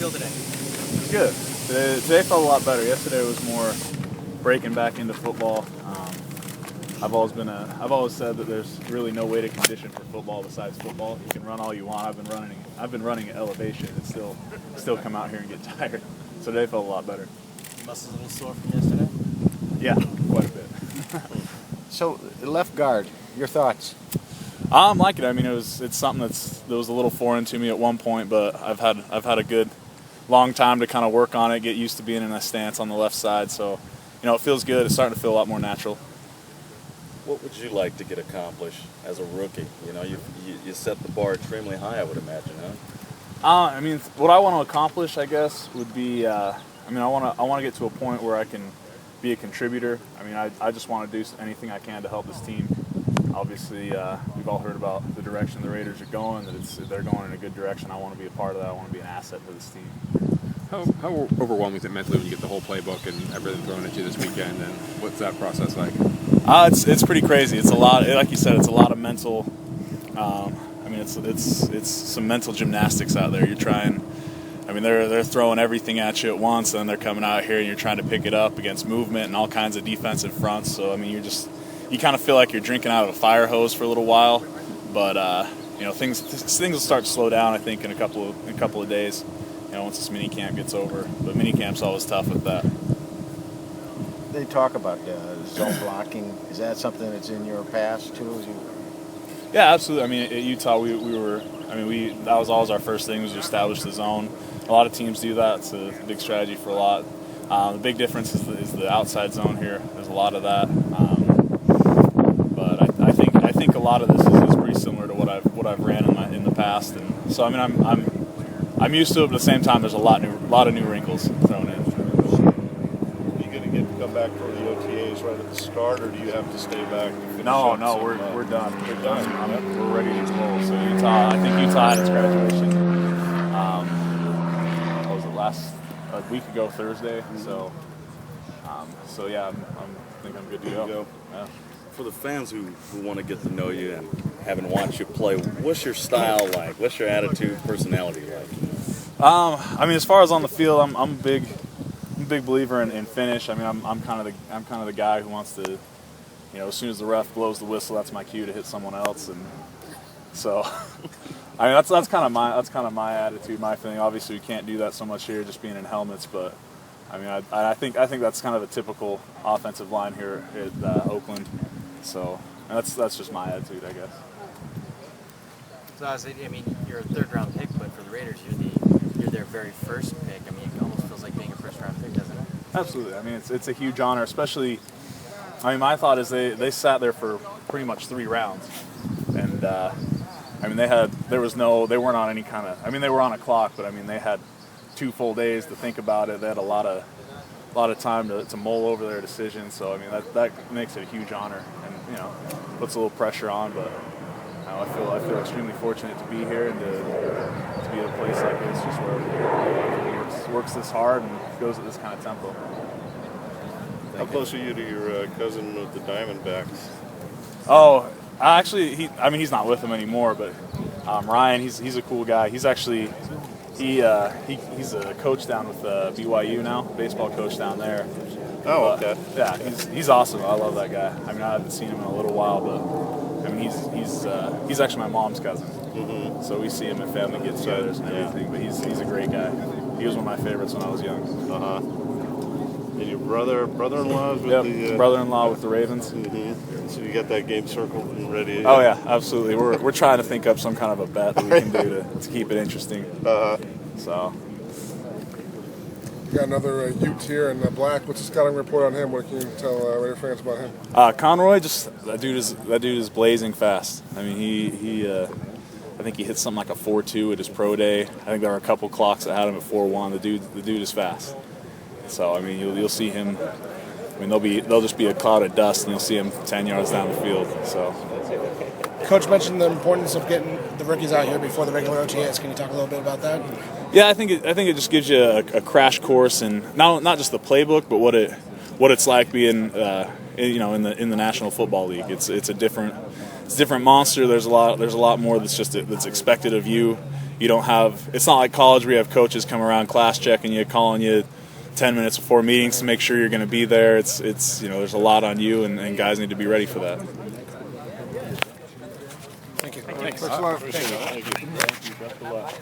feel today? It's good. Today felt a lot better. Yesterday was more breaking back into football. I've always said that there's really no way to condition for football besides football. You can run all you want. I've been running at elevation and still come out here and get tired. So today felt a lot better. Muscles a little sore from yesterday? Yeah, quite a bit. So left guard, your thoughts? I'm liking it. I mean, it's something that was a little foreign to me at one point, but I've had a good long time to kind of work on it, get used to being in a stance on the left side. So, it feels good. It's starting to feel a lot more natural. What would you like to get accomplished as a rookie? You set the bar extremely high, I would imagine, huh? What I want to accomplish, I guess, would be, I want to get to a point where I can be a contributor. I just want to do anything I can to help this team. Obviously, we've all heard about the direction the Raiders are going, that they're going in a good direction. I want to be a part of that. I want to be an asset to this team. How overwhelming is it mentally when you get the whole playbook and everything thrown at you this weekend, and what's that process like? It's pretty crazy. It's a lot, like you said, it's a lot of mental, it's some mental gymnastics out there. You're trying, they're throwing everything at you at once, and then they're coming out here and you're trying to pick it up against movement and all kinds of defensive fronts. So, you kind of feel like you're drinking out of a fire hose for a little while, but things will start to slow down, I think, in a couple of days. Once this minicamp gets over. But minicamp's always tough with that. They talk about zone blocking. Is that something that's in your past too? Yeah, absolutely. At Utah, that was always our first thing, was to establish the zone. A lot of teams do that. It's a big strategy for a lot. The big difference is the outside zone here. There's a lot of that. But I think a lot of this is pretty similar to what I've ran in the past, and so I'm used to it, but at the same time, there's a lot of new wrinkles thrown in. Are you going to come back for the OTAs right at the start, or do you have to stay back? No, we're done. We're done. We're ready to roll. So I think Utah had its graduation. What was it, a week ago Thursday? So yeah, I think I'm good to go. Yeah. For the fans who want to get to know you and haven't watched you play, what's your style like? What's your attitude, personality like? As far as on the field, I'm a big believer in Finnish. I'm kind of the guy who wants to, as soon as the ref blows the whistle, that's my cue to hit someone else, and so that's kind of my attitude, my feeling. Obviously, we can't do that so much here, just being in helmets, but I think that's kind of a typical offensive line here at Oakland. So that's just my attitude, I guess. So you're a third-round pick, but for the Raiders, you're their very first pick. It almost feels like being a first-round pick, doesn't it? Absolutely. It's a huge honor, especially. My thought is they sat there for pretty much 3 rounds, and they weren't on any kind of. They were on a clock, but they had 2 full days to think about it. They had a lot of time to mull over their decision. So that makes it a huge honor, and puts a little pressure on. But I feel extremely fortunate to be here and to be at a place like this, just where it works this hard and goes at this kind of tempo. How close are you to your cousin with the Diamondbacks? Oh, actually, he's not with them anymore. But Ryan, he's a cool guy. He's actually he's a coach down with BYU now, baseball coach down there. Oh, okay. Yeah, he's awesome. I love that guy. I haven't seen him in a little while, but he's actually my mom's cousin. Mm-hmm. So we see him at family get-togethers and everything. But he's a great guy. He was one of my favorites when I was young. And your brother-in-law with the brother-in-law with the Ravens. Mm-hmm. So you got that game circled and ready. Oh yeah, absolutely. We're trying to think up some kind of a bet that we can do to keep it interesting. So. You got another Ute here in black. What's the scouting report on him? What can you tell Raider fans about him? Conroy, that dude is blazing fast. I think he hit something like a 4.2 at his pro day. I think there were a couple clocks that had him at 4.1. The dude is fast. So you'll see him. They'll just be a cloud of dust, and you'll see him 10 yards down the field. So. Coach mentioned the importance of getting the rookies out here before the regular OTAs. Can you talk a little bit about that? Yeah, I think it just gives you a crash course in not just the playbook, but what it's like being in the National Football League. It's a different monster. There's a lot more that's expected of you. you don't have. It's not like college where you have coaches come around class checking you, calling you 10 minutes before meetings to make sure you're going to be there. It's there's a lot on you, and guys need to be ready for that. Thanks a lot. Thank you. Best of luck.